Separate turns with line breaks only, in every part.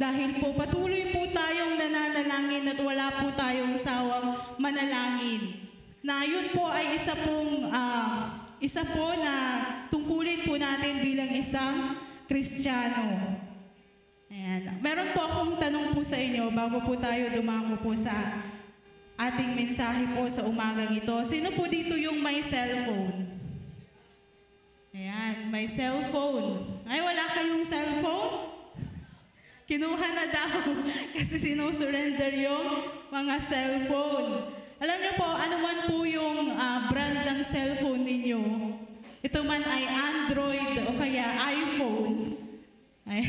Dahil po patuloy po tayong nananalangin at wala po tayong sawang manalangin. Na yun po ay isa po na tungkulin po natin bilang isang Kristiyano. Ayan. Meron po akong tanong po sa inyo bago po tayo dumako po sa ating mensahe po sa umagang ito. Sino po dito yung may cellphone? Ayan, may cellphone. Ay, wala kayong cellphone? Kinuha na daw kasi sinusurrender yung mga cellphone. Alam niyo po, ano man po yung brand ng cellphone ninyo, ito man ay Android o kaya iPhone, ay,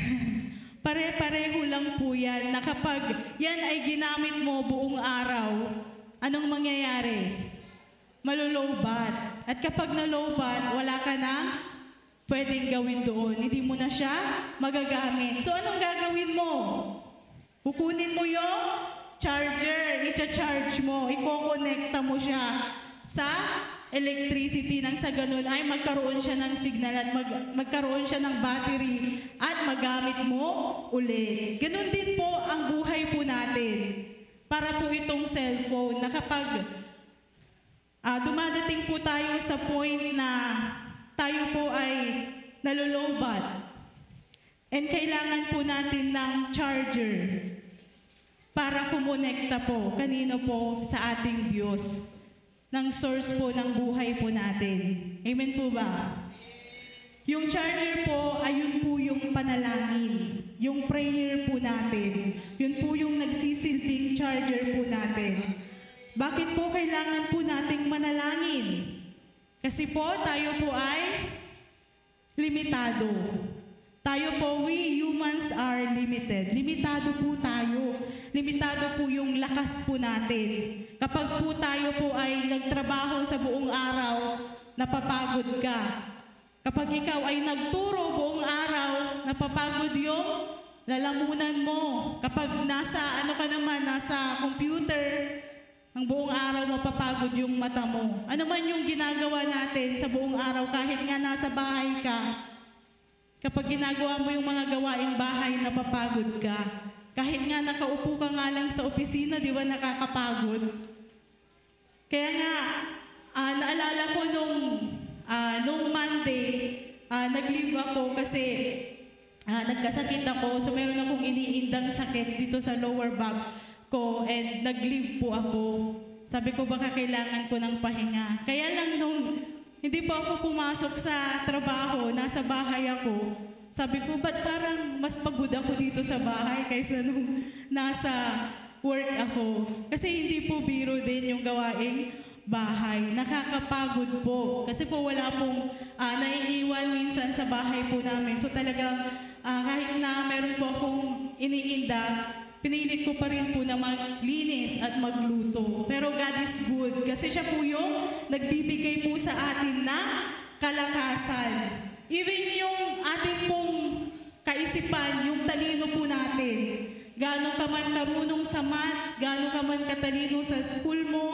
pare-pareho lang po yan na kapag yan ay ginamit mo buong araw, anong mangyayari? Malulowbat. At kapag nalowbat, wala ka na pwedeng gawin doon. Hindi mo na siya magagamit. So anong gagawin mo? Kukunin mo yung charger, i-charge mo, i-connecta mo siya sa electricity nang sa ganun ay magkaroon siya ng signal at magkaroon siya ng battery at magamit mo uli. Ganun din po ang buhay po natin. Para po itong cellphone na kapag dumadating po tayo sa point na tayo po ay nalulowbat and kailangan po natin ng charger para kumonekta po, kanino po? Sa ating Diyos, ng source po ng buhay po natin. Amen po ba? Yung charger po, ayun po yung panalangin, yung prayer po natin. Yun po yung nagsisilbing charger po natin. Bakit po kailangan po nating manalangin? Kasi po, tayo po ay limitado. Tayo po, we humans are limited. Limitado po tayo. Limitado po yung lakas po natin. Kapag po tayo po ay nagtrabaho sa buong araw, napapagod ka. Kapag ikaw ay nagturo buong araw, napapagod yung lalamunan mo. Kapag nasa computer, ang buong araw mapapagod yung mata mo. Ano man yung ginagawa natin sa buong araw, kahit nga nasa bahay ka, kapag ginagawa mo yung mga gawaing bahay, napapagod ka. Kahit nga nakaupo ka nga lang sa opisina, di ba nakakapagod? Kaya nga, naalala ko nung Monday, nag-leave ako kasi nagkasakit ako. So meron akong iniindang sakit dito sa lower back ko and nag-leave po ako. Sabi ko baka kailangan ko ng pahinga. Kaya lang nung hindi po ako pumasok sa trabaho, nasa bahay ako, sabi ko ba't parang mas pagod ako dito sa bahay kaysa nung nasa work ako. Kasi hindi po biro din yung gawaing bahay. Nakakapagod po. Kasi po wala pong naiiwan minsan sa bahay po namin. So talagang kahit na meron po akong iniinda, pinilit ko pa rin po na maglinis at magluto. Pero God is good. Kasi siya po yung nagbibigay po sa atin ng kalakasan. Even yung ating pong kaisipan, yung talino po natin. Gaano ka man karunong sa math, gaano ka man katalino sa school mo,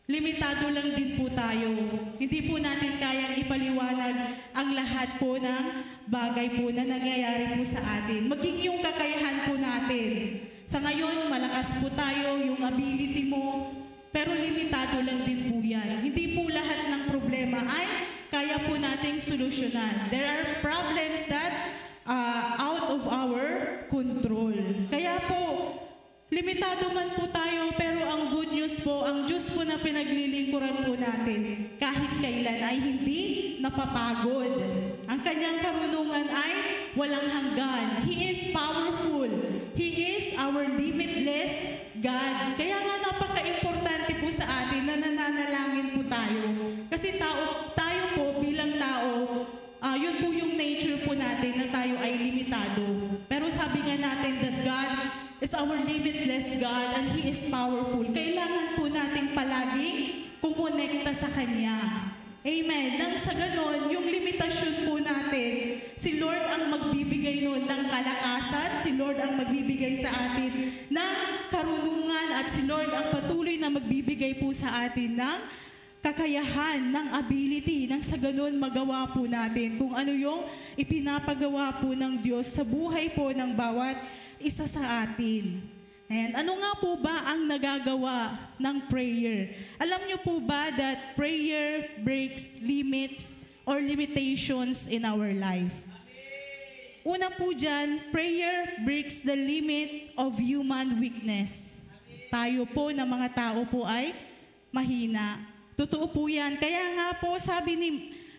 limitado lang din po tayo. Hindi po natin kayang ipaliwanag ang lahat po ng bagay po na nangyayari po sa atin. Maging yung kakayahan po natin. Sa ngayon, malakas po tayo, yung ability mo, pero limitado lang din po yan. Hindi po lahat ng problema ay kaya po nating solusyonan. There are problems that out of our control. Kaya po, limitado man po tayo, pero ang good news po, ang Diyos po na pinaglilingkuran po natin, kahit kailan ay hindi napapagod. Ang kanyang karunungan ay walang hanggan. He is powerful. He is our limitless God. Kaya nga napaka-importante po sa atin na nananalangin po tayo. Kasi tayo po bilang tao, yun po yung nature po natin na tayo ay limitado. Pero sabi nga natin that God is our limitless God and He is powerful. Kailangan po nating palaging kumonekta sa Kanya. Amen. Nang sa ganon, yung limitasyon po natin, si Lord ang magbibigay nun ng kalakasan, si Lord ang magbibigay sa atin ng karunungan, at si Lord ang patuloy na magbibigay po sa atin ng kakayahan, ng ability, nang sa ganun magawa po natin kung ano yung ipinapagawa po ng Diyos sa buhay po ng bawat isa sa atin. Ayan. Ano nga po ba ang nagagawa ng prayer? Alam niyo po ba that prayer breaks limits or limitations in our life? Una po dyan, prayer breaks the limit of human weakness. Tayo po na mga tao po ay mahina. Totoo po yan. Kaya nga po sabi ni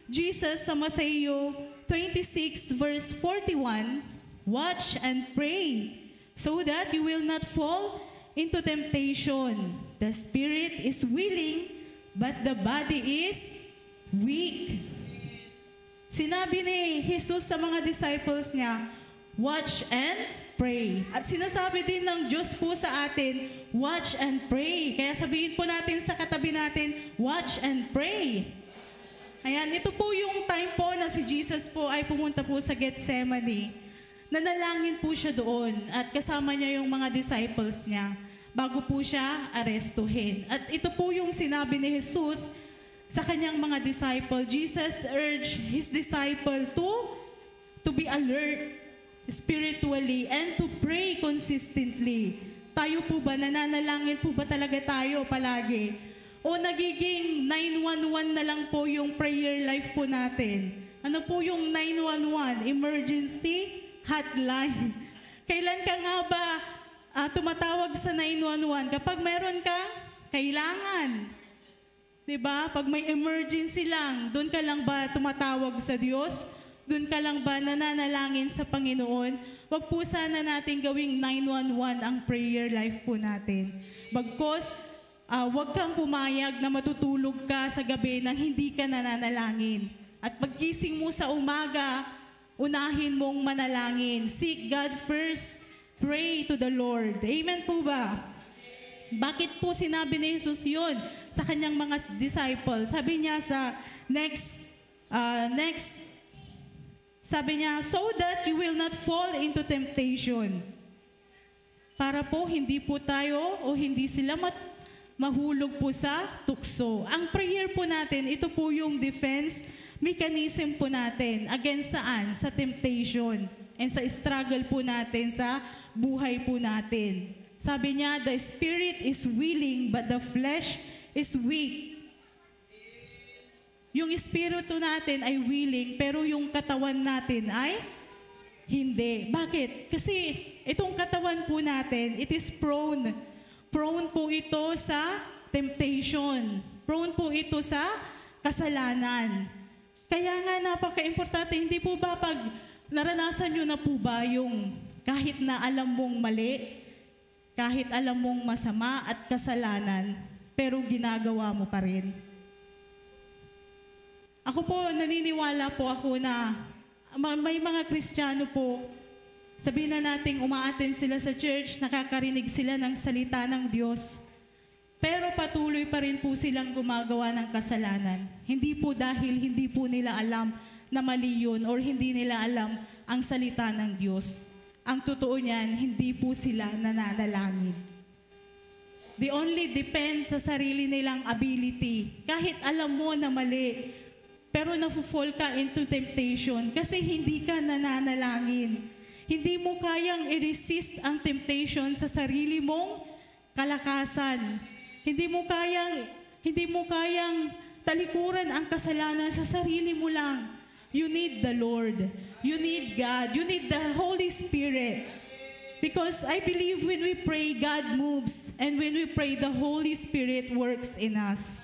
Jesus sa Matthew 26 verse 41, watch and pray so that you will not fall into temptation. The spirit is willing, but the body is weak. Sinabi ni Jesus sa mga disciples niya, watch and pray. At sinasabi din ng Diyos po sa atin, watch and pray. Kaya sabihin po natin sa katabi natin, watch and pray. Ayan, ito po yung time po na si Jesus po ay pumunta po sa Gethsemane. Nanalangin po siya doon at kasama niya yung mga disciples niya bago po siya arestuhin. At ito po yung sinabi ni Jesus sa kanyang mga disciple. Jesus urged his disciple to be alert spiritually and to pray consistently. Tayo po ba, nananalangin po ba talaga tayo palagi? O nagiging 911 na lang po yung prayer life po natin? Ano po yung 911? Emergency hotline. Kailan ka nga ba tumatawag sa 911? Kapag meron kang kailangan. Diba? Pag may emergency lang, doon ka lang ba tumatawag sa Diyos? Doon ka lang ba nananalangin sa Panginoon? Wag po sana natin gawing 911 ang prayer life po natin. Bagkos, wag kang pumayag na matutulog ka sa gabi nang hindi ka nananalangin. At paggising mo sa umaga, unahin mong manalangin. Seek God first. Pray to the Lord. Amen po ba? Bakit po sinabi ni Jesus yun sa kanyang mga disciples? Sabi niya sa next, sabi niya, so that you will not fall into temptation. Para po hindi po tayo o hindi sila mahulog po sa tukso. Ang prayer po natin, ito po yung defense mechanism po natin against saan? Sa temptation and sa struggle po natin sa buhay po natin. Sabi niya, the spirit is willing but the flesh is weak. Yung espiritu natin ay willing pero yung katawan natin ay hindi. Bakit? Kasi itong katawan po natin, it is prone. Prone po ito sa temptation. Prone po ito sa kasalanan. Kaya nga napaka-importante, hindi po ba pag naranasan nyo na po ba yung kahit na alam mong mali, kahit alam mong masama at kasalanan, pero ginagawa mo pa rin? Ako po, naniniwala po ako na may mga Kristiyano po, sabihin na nating umaattend sila sa church, nakakarinig sila ng salita ng Diyos, pero patuloy pa rin po silang gumagawa ng kasalanan. Hindi po dahil hindi po nila alam na mali yun or hindi nila alam ang salita ng Diyos. Ang totoo niyan, hindi po sila nananalangin. They only depend sa sarili nilang ability. Kahit alam mo na mali, pero nafu-fall ka into temptation kasi hindi ka nananalangin. Hindi mo kayang i-resist ang temptation sa sarili mong kalakasan. Hindi mo kayang talikuran ang kasalanan sa sarili mo lang. You need the Lord. You need God. You need the Holy Spirit. Because I believe when we pray, God moves. And when we pray, the Holy Spirit works in us.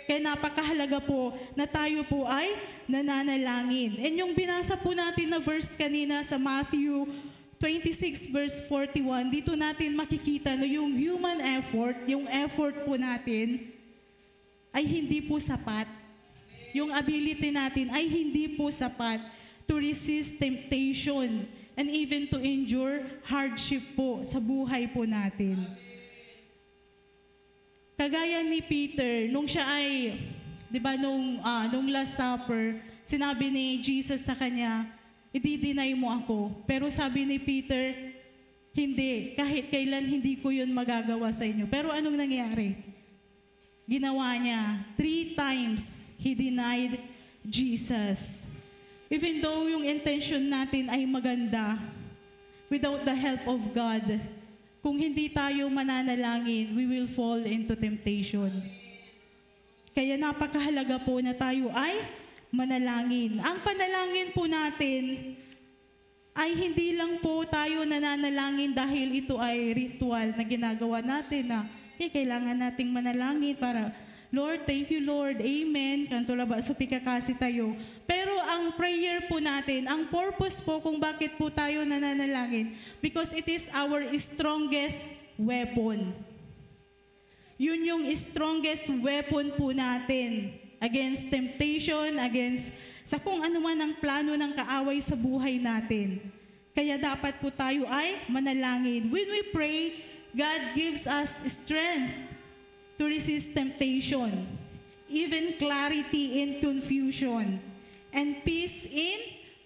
Kaya napakahalaga po na tayo po ay nananalangin. And yung binasa po natin na verse kanina sa Matthew 26 verse 41, dito natin makikita no, yung human effort, yung effort po natin ay hindi po sapat. Yung ability natin ay hindi po sapat to resist temptation and even to endure hardship po sa buhay po natin. Kagaya ni Peter, nung siya ay, di ba, nung Last Supper, sinabi ni Jesus sa kanya, i-deny mo ako. Pero sabi ni Peter, hindi, kahit kailan hindi ko yun magagawa sa inyo. Pero anong nangyari? ginawa niya. 3 times he denied Jesus. Even though yung intention natin ay maganda, without the help of God, kung hindi tayo mananalangin, we will fall into temptation. Kaya napakahalaga po na tayo ay manalangin. Ang panalangin po natin ay hindi lang po tayo nananalangin dahil ito ay ritual na ginagawa natin na kailangan nating manalangin para, Lord, thank you Lord, amen, kanto laba, so pikakasi tayo. Pero ang prayer po natin, ang purpose po kung bakit po tayo nananalangin, because it is our strongest weapon. Yun yung strongest weapon po natin against temptation, against sa kung ano man ang plano ng kaaway sa buhay natin. Kaya dapat po tayo ay manalangin. When we pray, God gives us strength to resist temptation, even clarity in confusion, and peace in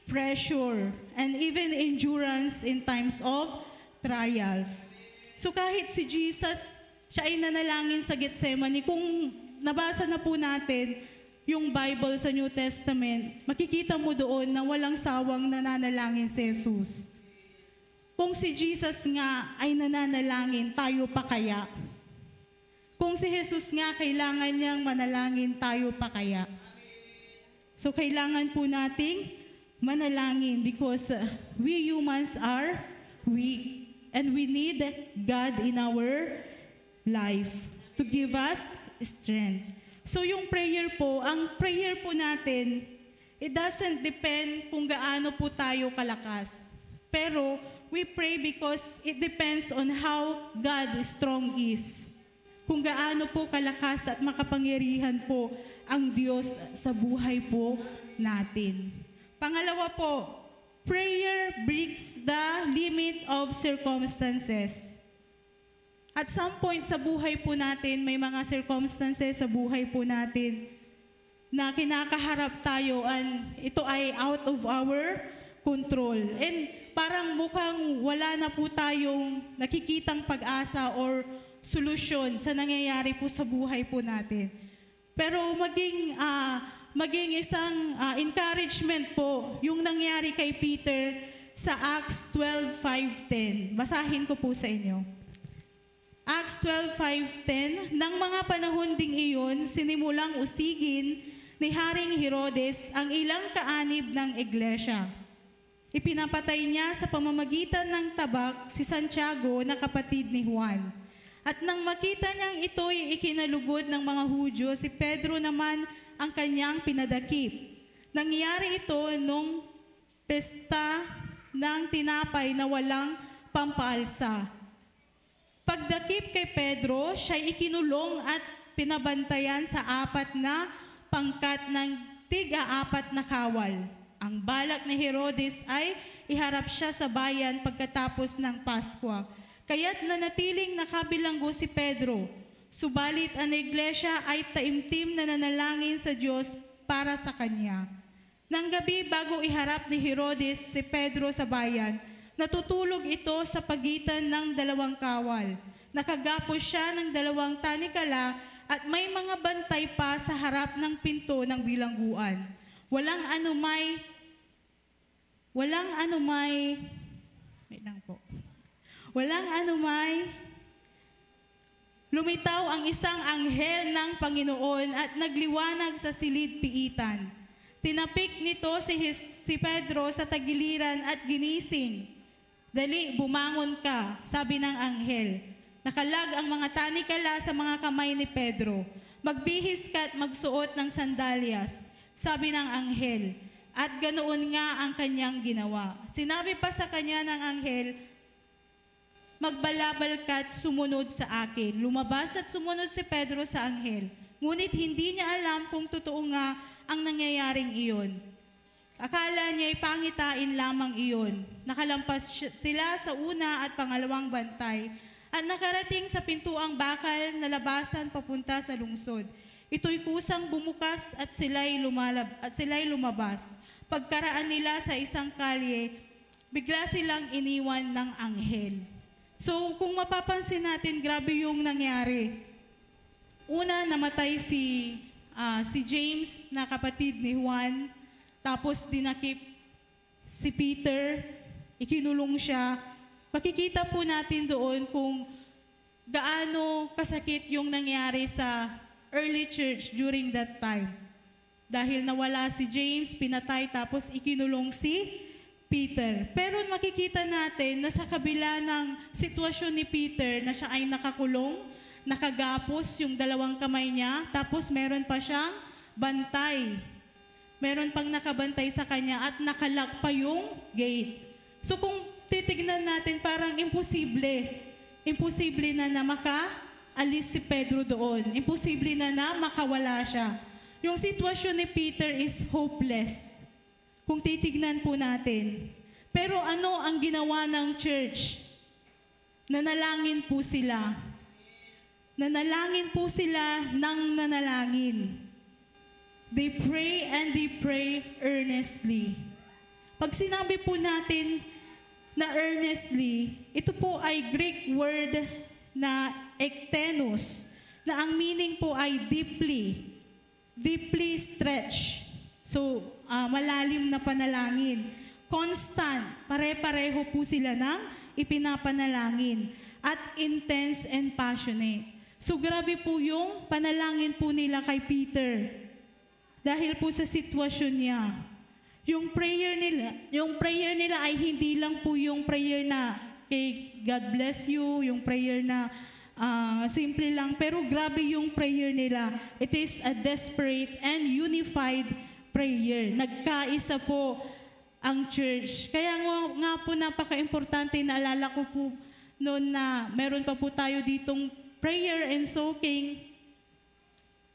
pressure, and even endurance in times of trials. So kahit si Jesus, siya ay nanalangin sa Gethsemane. Kung nabasa na po natin yung Bible sa New Testament, makikita mo doon na walang sawang nananalangin si Jesus. Kung si Jesus nga ay nananalangin, tayo pa kaya? Kung si Jesus nga kailangan niyang manalangin, tayo pa kaya? So kailangan po nating manalangin because we humans are weak and we need God in our life to give us strength. So yung prayer po, ang prayer po natin, it doesn't depend kung gaano po tayo kalakas. Pero we pray because it depends on how God strong is. Kung gaano po kalakas at makapangyarihan po ang Diyos sa buhay po natin. Pangalawa po, prayer breaks the limit of circumstances. At some point sa buhay po natin, may mga circumstances sa buhay po natin na kinakaharap tayo and ito ay out of our control. And parang mukhang wala na po tayong nakikitang pag-asa or solusyon sa nangyayari po sa buhay po natin. Pero maging isang encouragement po yung nangyari kay Peter sa Acts 12:5-10. Basahin ko po sa inyo. Acts 12:5-10, nang mga panahon ding iyon, sinimulang usigin ni Haring Herodes ang ilang kaanib ng iglesia. Ipinapatay niya sa pamamagitan ng tabak si Santiago na kapatid ni Juan. At nang makita niyang ito'y ikinalugod ng mga Hudyo, si Pedro naman ang kanyang pinadakip. Nangyari ito nung pesta ng tinapay na walang pampaalsa. Pagdakip kay Pedro, siya'y ikinulong at pinabantayan sa 4 na pangkat ng tig-4 na kawal. Ang balak ni Herodes ay iharap siya sa bayan pagkatapos ng Paskwa. Kaya't nanatiling nakabilanggo si Pedro. Subalit ang iglesia ay taimtim na nanalangin sa Diyos para sa kanya. Nang gabi bago iharap ni Herodes si Pedro sa bayan, natutulog ito sa pagitan ng 2 kawal. Nakagapos siya ng 2 tanikala at may mga bantay pa sa harap ng pinto ng bilangguan. Walang anumay, lumitaw ang isang anghel ng Panginoon at nagliwanag sa silid-piitan. Tinapik nito si Pedro sa tagiliran at ginising. Dali, bumangon ka, sabi ng anghel. Nakalag ang mga tanikala sa mga kamay ni Pedro. Magbihis ka at magsuot ng sandalyas, sabi ng anghel. At ganoon nga ang kanyang ginawa. Sinabi pa sa kanya ng anghel, magbalabal ka at sumunod sa akin. Lumabas at sumunod si Pedro sa anghel. Ngunit hindi niya alam kung totoo nga ang nangyayaring iyon. Akala niya'y pangitain lamang iyon. Nakalampas sila sa una at pangalawang bantay at nakarating sa pintuang bakal na labasan papunta sa lungsod. Ito'y kusang bumukas at sila'y lumabas. Pagkaraan nila sa isang kalye, bigla silang iniwan ng anghel. So kung mapapansin natin, grabe yung nangyari. Una, namatay si James na kapatid ni Juan, tapos dinakip si Peter, ikinulong siya. Makikita po natin doon kung gaano kasakit yung nangyari sa early church during that time. Dahil nawala si James, pinatay, tapos ikinulong si Peter. Pero makikita natin na sa kabila ng sitwasyon ni Peter na siya ay nakakulong, nakagapos yung dalawang kamay niya, tapos meron pa siyang bantay. Meron pang nakabantay sa kanya at nakalak pa yung gate. So kung titignan natin, parang imposible. Imposible na makaalis si Pedro doon. Imposible na makawala siya. Yung sitwasyon ni Peter is hopeless. Kung titignan po natin. Pero ano ang ginawa ng church? Nanalangin po sila. Nanalangin po sila ng nanalangin. They pray and they pray earnestly. Pag sinabi po natin na earnestly, ito po ay Greek word na ektenos, na ang meaning po ay deeply stretch. So, malalim na panalangin. Constant, pare-pareho po sila ng ipinapanalangin. At intense and passionate. So, grabe po yung panalangin po nila kay Peter. Dahil po sa sitwasyon niya. Yung prayer nila ay hindi lang po yung prayer na kay God bless you, yung prayer na simple lang, pero grabe yung prayer nila. It is a desperate and unified prayer. Nagkaisa po ang church. Kaya nga po napaka-importante, naalala ko po noon na meron pa po tayo ditong prayer and soaking.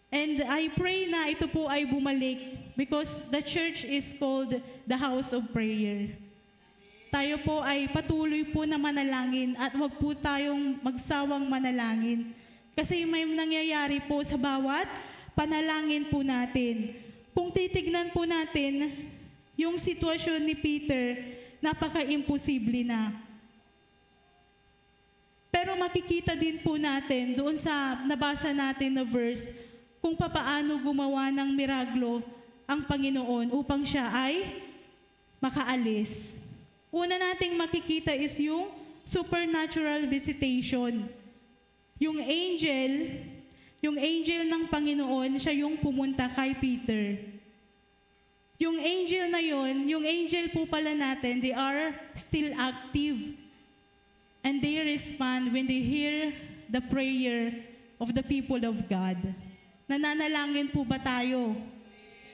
And I pray na ito po ay bumalik because the church is called the house of prayer. Tayo po ay patuloy po na manalangin at huwag po tayong magsawang manalangin. Kasi may nangyayari po sa bawat panalangin po natin. Kung titignan po natin, yung sitwasyon ni Peter, napaka-imposible na. Pero makikita din po natin doon sa nabasa natin na verse, kung papaano gumawa ng miraglo ang Panginoon upang siya ay makaalis. Una nating makikita is yung supernatural visitation. Yung angel ng Panginoon, siya yung pumunta kay Peter. Yung angel na yon, yung angel po pala natin, they are still active. And they respond when they hear the prayer of the people of God. Nananalangin po ba tayo?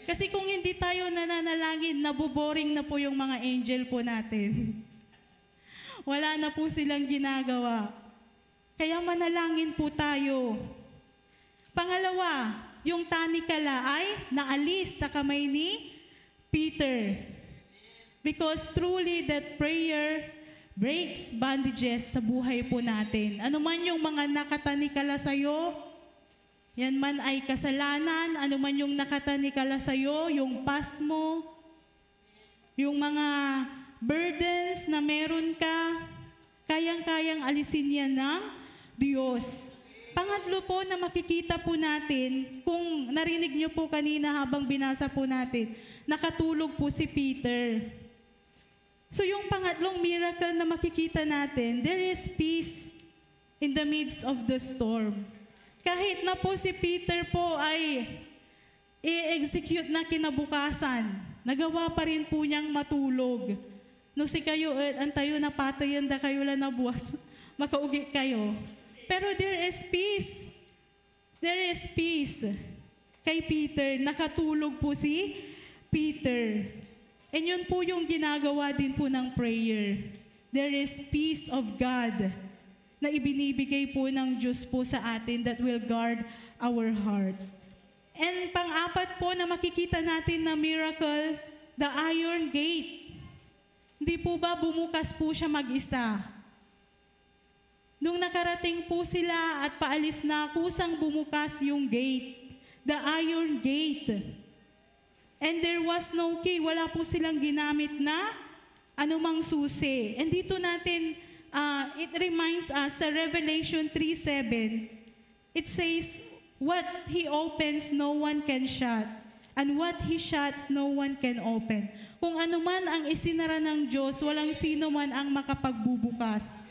Kasi kung hindi tayo nananalangin, naboboring na po yung mga angel po natin. Wala na po silang ginagawa. Kaya manalangin po tayo. Pangalawa, yung tanikala ay naalis sa kamay ni Peter. Because truly that prayer breaks bondages sa buhay po natin. Ano man yung mga nakatanikala sa'yo, yan man ay kasalanan, ano man yung nakatanikala sa'yo, yung past mo, yung mga burdens na meron ka, kayang-kayang alisin yan ng Diyos. Pangatlo po na makikita po natin, kung narinig nyo po kanina habang binasa po natin, nakatulog po si Peter. So yung pangatlong miracle na makikita natin, there is peace in the midst of the storm. Kahit na po si Peter po ay i-execute na kinabukasan, nagawa pa rin po niyang matulog. No si kayo, antayo na patayan da kayo lang na buwas, makaugi kayo. Pero there is peace. There is peace. Kay Peter, nakatulog po si Peter. And yun po yung ginagawa din po ng prayer. There is peace of God na ibinibigay po ng Diyos po sa atin that will guard our hearts. And pang-apat po na makikita natin na miracle, the iron gate. Hindi po ba bumukas po siya mag-isa? Nung nakarating po sila at paalis na, kusang bumukas yung gate, the iron gate. And there was no key. Wala po silang ginamit na anumang susi. And dito natin, it reminds us sa Revelation 3:7, it says, What He opens, no one can shut. And what He shuts, no one can open. Kung ano man ang isinara ng Diyos, walang sino man ang makapagbubukas.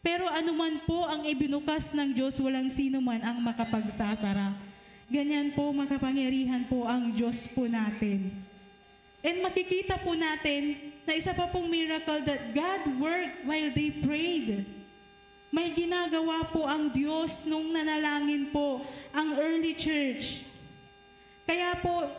Pero anuman po ang ibinukas ng Diyos, walang sino man ang makapagsasara. Ganyan po, makapangyarihan po ang Diyos po natin. And makikita po natin na isa pa pong miracle that God worked while they prayed. May ginagawa po ang Diyos nung nanalangin po ang early church. Kaya po,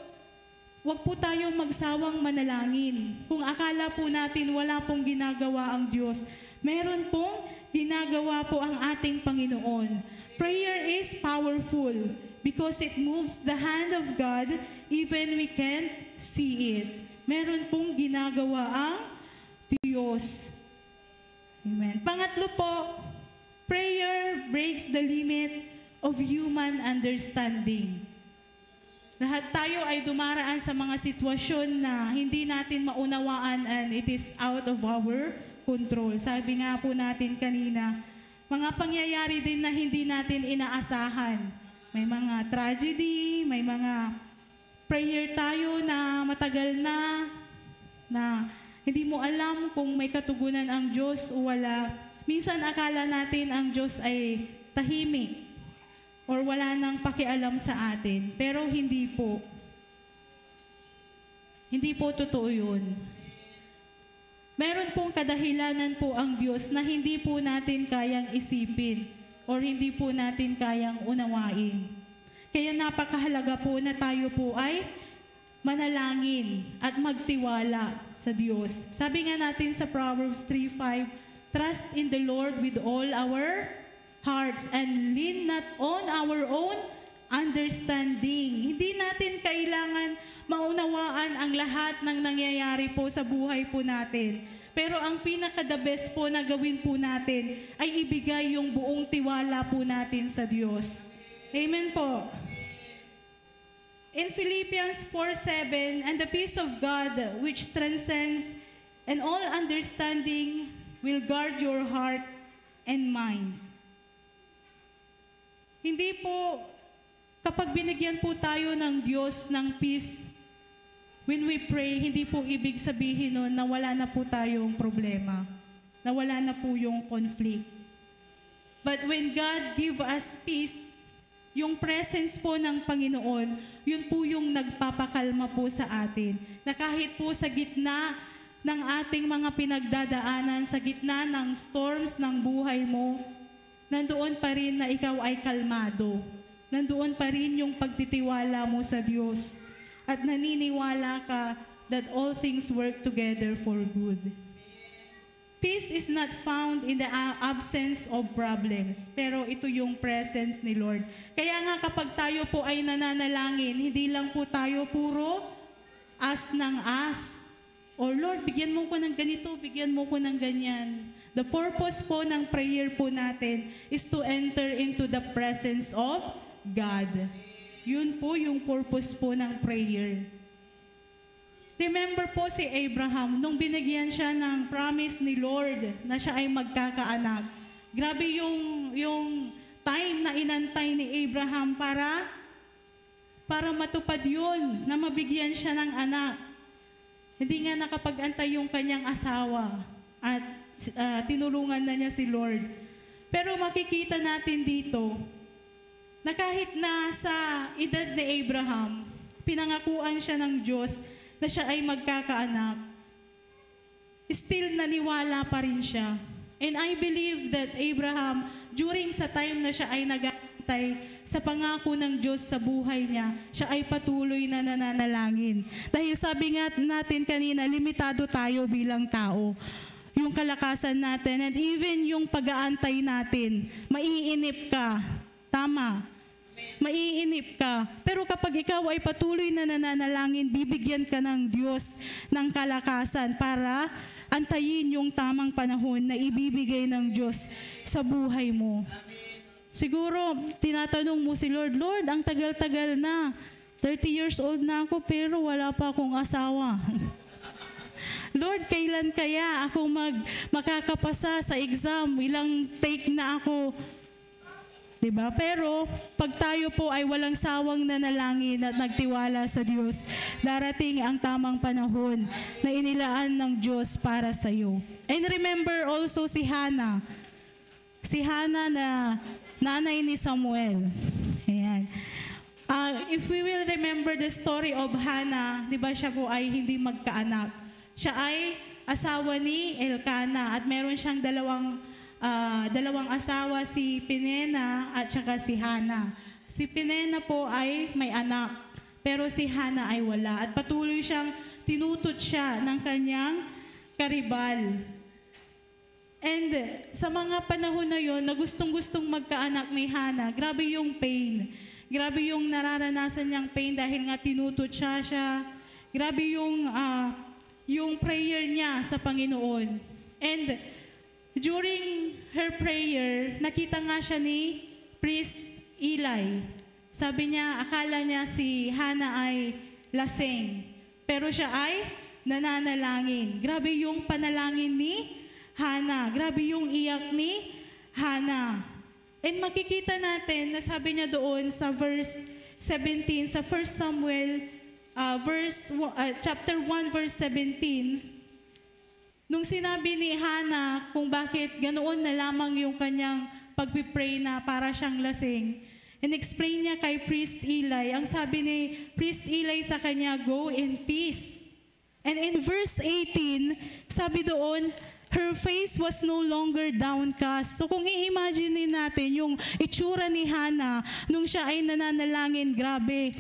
wag po tayong magsawang manalangin. Kung akala po natin wala pong ginagawa ang Diyos, meron pong ginagawa po ang ating Panginoon. Prayer is powerful because it moves the hand of God even we can't see it. Meron pong ginagawa ang Diyos. Amen. Pangatlo po, prayer breaks the limit of human understanding. Lahat tayo ay dumaraan sa mga sitwasyon na hindi natin maunawaan and it is out of our control. Sabi nga po natin kanina, mga pangyayari din na hindi natin inaasahan. May mga tragedy, may mga prayer tayo na matagal na hindi mo alam kung may katugunan ang Diyos o wala. Minsan akala natin ang Diyos ay tahimik or wala nang pakialam sa atin. Pero hindi po. Hindi po totoo yun. Meron pong kadahilanan po ang Diyos na hindi po natin kayang isipin or hindi po natin kayang unawain. Kaya napakahalaga po na tayo po ay manalangin at magtiwala sa Diyos. Sabi nga natin sa Proverbs 3:5, trust in the Lord with all our hearts and lean not on our own understanding. Hindi natin kailangan maunawaan ang lahat ng nangyayari po sa buhay po natin. Pero ang pinaka-the best po na gawin po natin ay ibigay yung buong tiwala po natin sa Diyos. Amen po. In Philippians 4:7, and the peace of God which transcends and all understanding will guard your heart and minds. Hindi po, kapag binigyan po tayo ng Diyos ng peace, when we pray, hindi po ibig sabihin nun na wala na po tayong problema, na wala na po yung conflict. But when God give us peace, yung presence po ng Panginoon, yun po yung nagpapakalma po sa atin. Na kahit po sa gitna ng ating mga pinagdadaanan, sa gitna ng storms ng buhay mo, nandoon pa rin na ikaw ay kalmado. Nandoon pa rin yung pagtitiwala mo sa Diyos. At naniniwala ka that all things work together for good. Peace is not found in the absence of problems, pero ito yung presence ni Lord. Kaya nga kapag tayo po ay nananalangin, hindi lang po tayo puro as ng as. O Lord, bigyan mo ko ng ganito, bigyan mo ko ng ganyan. The purpose po ng prayer po natin is to enter into the presence of God. Yun po yung purpose po ng prayer. Remember po si Abraham, nung binigyan siya ng promise ni Lord na siya ay magkakaanak. Grabe yung time na inantay ni Abraham para matupad yun, na mabigyan siya ng anak. Hindi nga nakapag-antay yung kanyang asawa at tinulungan na niya si Lord. Pero makikita natin dito na kahit na sa edad ni Abraham, pinangakuan siya ng Diyos na siya ay magkakaanak, still naniwala pa rin siya. And I believe that Abraham, during sa time na siya ay nag-aantay sa pangako ng Diyos sa buhay niya, siya ay patuloy na nananalangin. Dahil sabi nga natin kanina, limitado tayo bilang tao. Yung kalakasan natin and even yung pag-aantay natin, maiinip ka. Tama. Maiinip ka. Pero kapag ikaw ay patuloy na nananalangin, bibigyan ka ng Diyos ng kalakasan para antayin yung tamang panahon na ibibigay ng Diyos sa buhay mo. Siguro, tinatanong mo si Lord, Lord, ang tagal-tagal na. 30 years old na ako pero wala pa akong asawa. Lord, kailan kaya ako makakapasa sa exam? Ilang take na ako? Diba? Pero pag tayo po ay walang sawang nanalangin at nagtiwala sa Diyos, darating ang tamang panahon na inilaan ng Diyos para sa iyo. And remember also si Hannah. Si Hannah na nanay ni Samuel. Ayan. If we will remember the story of Hannah, di ba siya po ay hindi magkaanak. Siya ay asawa ni Elkanah at meron siyang dalawang asawa, si Penina at saka si Hannah. Si Penina po ay may anak, pero si Hannah ay wala. At patuloy siyang tinutot siya ng kanyang karibal. And sa mga panahon na yon na gustong-gustong magkaanak ni Hannah, grabe yung pain. Grabe yung nararanasan niyang pain dahil nga tinutot siya. Grabe yung prayer niya sa Panginoon. And during her prayer, nakita nga siya ni Priest Eli. Sabi niya, akala niya si Hannah ay lasing. Pero siya ay nananalangin. Grabe yung panalangin ni Hannah. Grabe yung iyak ni Hannah. And makikita natin na sabi niya doon sa verse 17, sa 1 Samuel chapter 1 verse 17, nung sinabi ni Hannah kung bakit ganoon na lamang yung kanyang pagpipray na para siyang lasing, in-explain niya kay Priest Eli, ang sabi ni Priest Eli sa kanya, go in peace. And in verse 18, sabi doon, her face was no longer downcast. So kung i-imagine natin yung itsura ni Hannah nung siya ay nananalangin, grabe.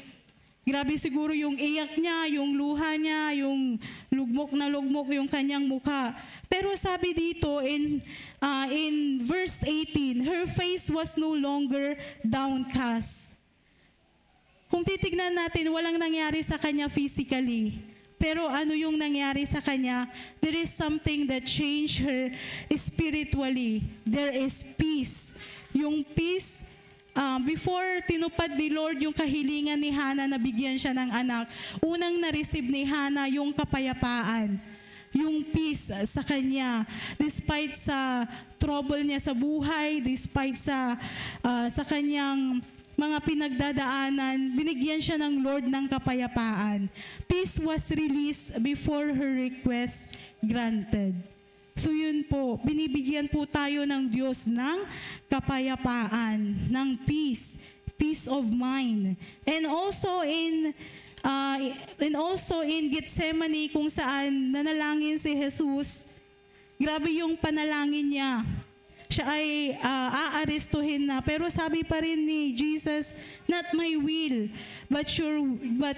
Grabe siguro yung iyak niya, yung luha niya, yung lugmok na lugmok yung kanyang mukha. Pero sabi dito in verse 18, her face was no longer downcast. Kung titignan natin, walang nangyari sa kanya physically. Pero ano yung nangyari sa kanya? There is something that changed her spiritually. There is peace. Yung peace, before tinupad ni Lord yung kahilingan ni Hannah na bigyan siya ng anak, unang na-receive ni Hannah yung kapayapaan, yung peace sa kanya. Despite sa trouble niya sa buhay, despite sa kanyang mga pinagdadaanan, binigyan siya ng Lord ng kapayapaan. Peace was released before her request granted. So yun po, binibigyan po tayo ng Diyos ng kapayapaan, ng peace, peace of mind. And also in Gethsemane, kung saan nanalangin si Jesus, grabe yung panalangin niya. Siya ay aarestuhin na. Pero sabi pa rin ni Jesus, not my will, but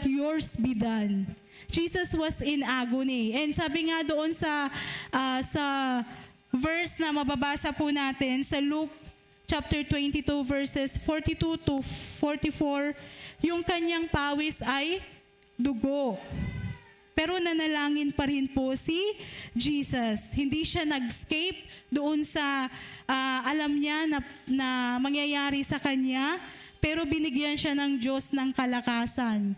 yours be done. Jesus was in agony. And sabi nga doon sa verse na mababasa po natin, sa Luke chapter 22 verses 42 to 44, yung kanyang pawis ay dugo. Pero nanalangin pa rin po si Jesus. Hindi siya nag-escape doon sa alam niya na mangyayari sa kanya, pero binigyan siya ng Diyos ng kalakasan.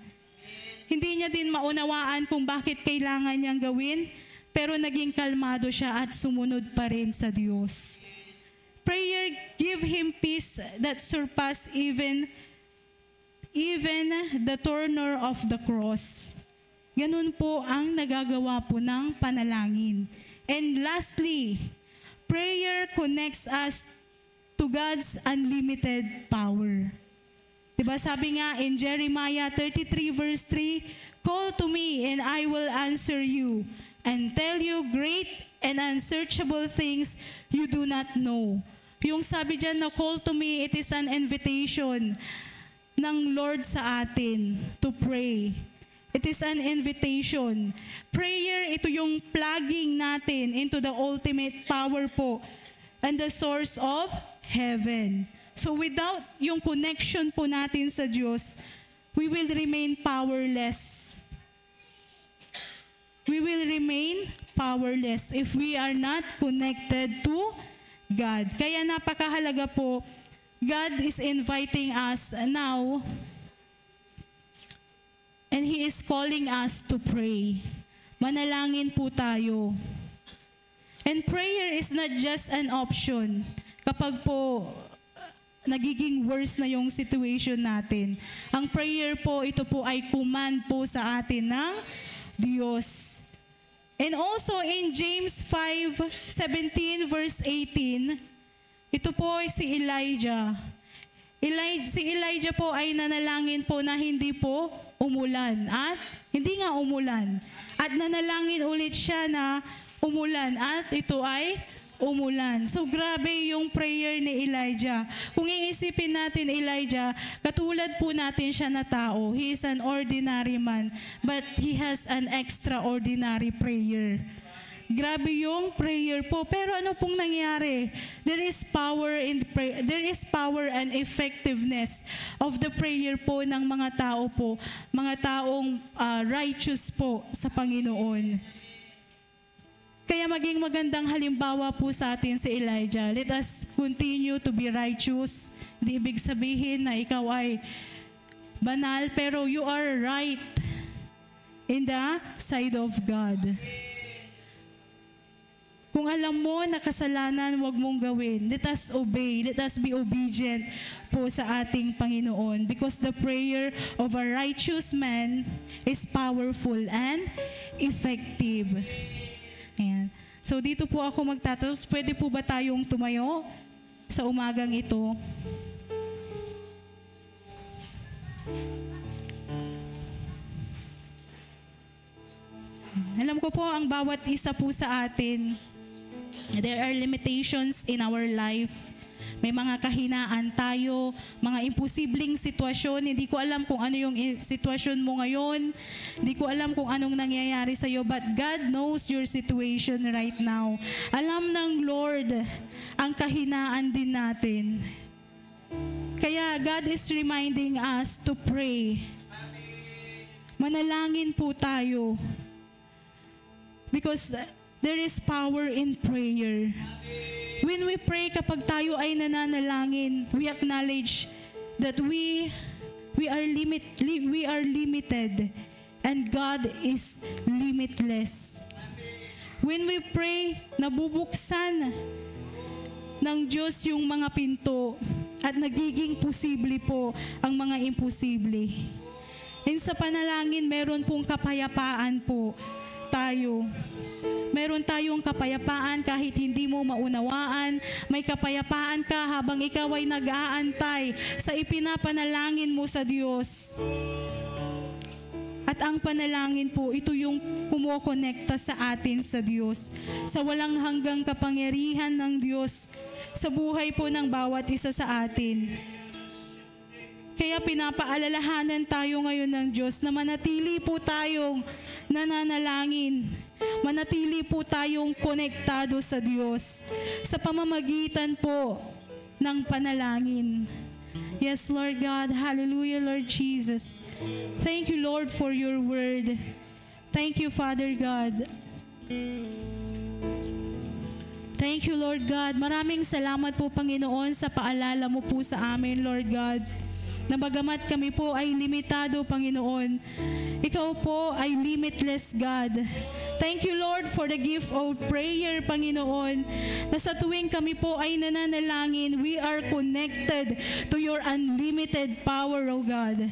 Hindi niya din maunawaan kung bakit kailangan niyang gawin, pero naging kalmado siya at sumunod pa rin sa Diyos. Prayer give him peace that surpass even the turner of the cross. Ganun po ang nagagawa po ng panalangin. And lastly, prayer connects us to God's unlimited power. Diba sabi nga in Jeremiah 33 verse 3, call to me and I will answer you and tell you great and unsearchable things you do not know. Yung sabi dyan na call to me, it is an invitation ng Lord sa atin to pray. It is an invitation. Prayer, ito yung plugging natin into the ultimate power po and the source of heaven. So without yung connection po natin sa Diyos, we will remain powerless. We will remain powerless if we are not connected to God. Kaya napakahalaga po, God is inviting us now, and He is calling us to pray. Manalangin po tayo. And prayer is not just an option. Kapag po nagiging worse na yung situation natin. Ang prayer po, ito po ay command po sa atin ng Diyos. And also in James 5:17 verse 18, ito po ay si Elijah. Si Elijah po ay nanalangin po na hindi po umulan at hindi nga umulan. At nanalangin ulit siya na umulan at ito ay umulan. So grabe yung prayer ni Elijah. Kung iisipin natin Elijah, katulad po natin siya na tao. He is an ordinary man, but he has an extraordinary prayer. Grabe yung prayer po. Pero ano pong nangyari? There is power in prayer. There is power and effectiveness of the prayer po ng mga tao po, mga taong righteous po sa Panginoon. Kaya maging magandang halimbawa po sa atin si Elijah. Let us continue to be righteous. Hindi ibig sabihin na ikaw ay banal, pero you are right in the sight of God. Kung alam mo na kasalanan, huwag mong gawin. Let us obey. Let us be obedient po sa ating Panginoon. Because the prayer of a righteous man is powerful and effective. Ayan. So dito po ako magtatanong, pwede po ba tayong tumayo sa umagang ito? Alam ko po ang bawat isa po sa atin, there are limitations in our life. May mga kahinaan tayo, mga imposibleng sitwasyon. Hindi ko alam kung ano yung sitwasyon mo ngayon. Hindi ko alam kung anong nangyayari sa iyo. But God knows your situation right now. Alam ng Lord ang kahinaan din natin. Kaya God is reminding us to pray. Manalangin po tayo. Because there is power in prayer. When we pray, kapag tayo ay nananalangin, we acknowledge that we are limited and God is limitless. When we pray, nabubuksan ng Diyos yung mga pinto at nagiging posible po ang mga imposible. And sa panalangin, meron pong kapayapaan po tayo. Meron tayong kapayapaan kahit hindi mo maunawaan. May kapayapaan ka habang ikaw ay nag-aantay sa ipinapanalangin mo sa Diyos. At ang panalangin po, ito yung kumokonekta sa atin sa Diyos. Sa walang hanggang kapangyarihan ng Diyos sa buhay po ng bawat isa sa atin. Kaya pinapaalalahanan tayo ngayon ng Diyos na manatili po tayong nananalangin. Manatili po tayong konektado sa Diyos sa pamamagitan po ng panalangin. Yes, Lord God. Hallelujah, Lord Jesus. Thank you, Lord, for your word. Thank you, Father God. Thank you, Lord God. Maraming salamat po, Panginoon, sa paalala mo po sa amin, Lord God. Na bagamat kami po ay limitado, Panginoon, Ikaw po ay limitless God. Thank you, Lord, for the gift of prayer, Panginoon, na sa tuwing kami po ay nananalangin, we are connected to your unlimited power, O God.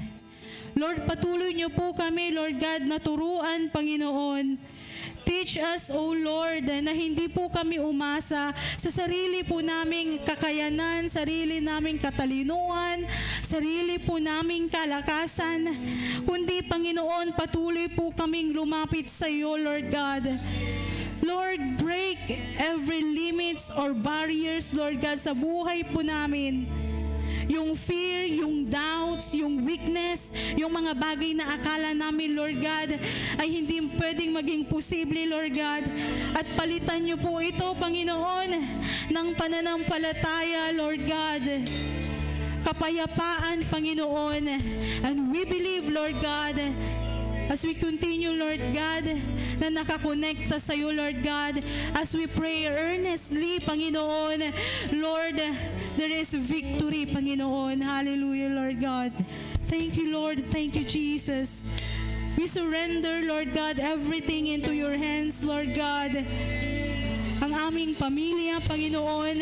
Lord, patuloy niyo po kami, Lord God, na turuan, Panginoon. Teach us, O Lord, na hindi po kami umasa sa sarili po naming kakayanan, sarili naming katalinuhan, sarili po naming kalakasan, kundi, Panginoon, patuloy po kaming lumapit sa iyo, Lord God. Lord, break every limits or barriers, Lord God, sa buhay po namin. Yung fear, yung doubts, yung weakness, yung mga bagay na akala namin, Lord God, ay hindi pwedeng maging posible, Lord God. At palitan niyo po ito, Panginoon, ng pananampalataya, Lord God. Kapayapaan, Panginoon. And we believe, Lord God, as we continue, Lord God, na nakakonekta sa iyo, Lord God, as we pray earnestly, Panginoon, Lord, there is victory, Panginoon. Hallelujah, Lord God. Thank you, Lord. Thank you, Jesus. We surrender, Lord God, everything into your hands, Lord God. Ang aming pamilya, Panginoon,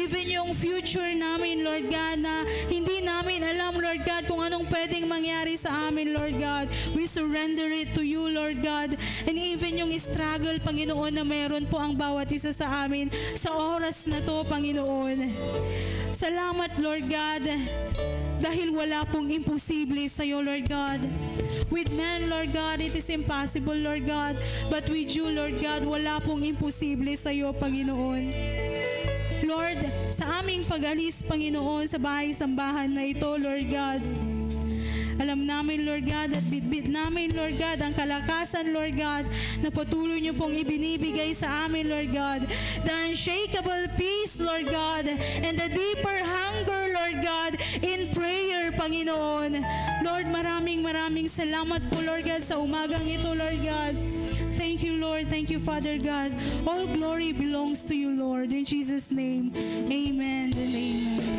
even yung future namin, Lord God, na hindi namin alam, Lord God, kung anong pwedeng mangyari sa amin, Lord God. We surrender it to you, Lord God. And even yung struggle, Panginoon, na meron po ang bawat isa sa amin sa oras na to, Panginoon. Salamat, Lord God, dahil wala pong imposible sa iyo, Lord God. With men, Lord God, it is impossible, Lord God. But with you, Lord God, wala pong imposible sa iyo, Panginoon. Lord, sa aming pag-alis, Panginoon, sa bahay-sambahan na ito, Lord God, alam namin, Lord God, at bitbit namin, Lord God, ang kalakasan, Lord God, na patuloy niyo pong ibinibigay sa amin, Lord God. The unshakable peace, Lord God, and the deeper hunger, Lord God, in prayer, Panginoon. Lord, maraming salamat po, Lord God, sa umagang ito, Lord God. Thank you, Lord. Thank you, Father God. All glory belongs to you, Lord. In Jesus' name, amen and amen.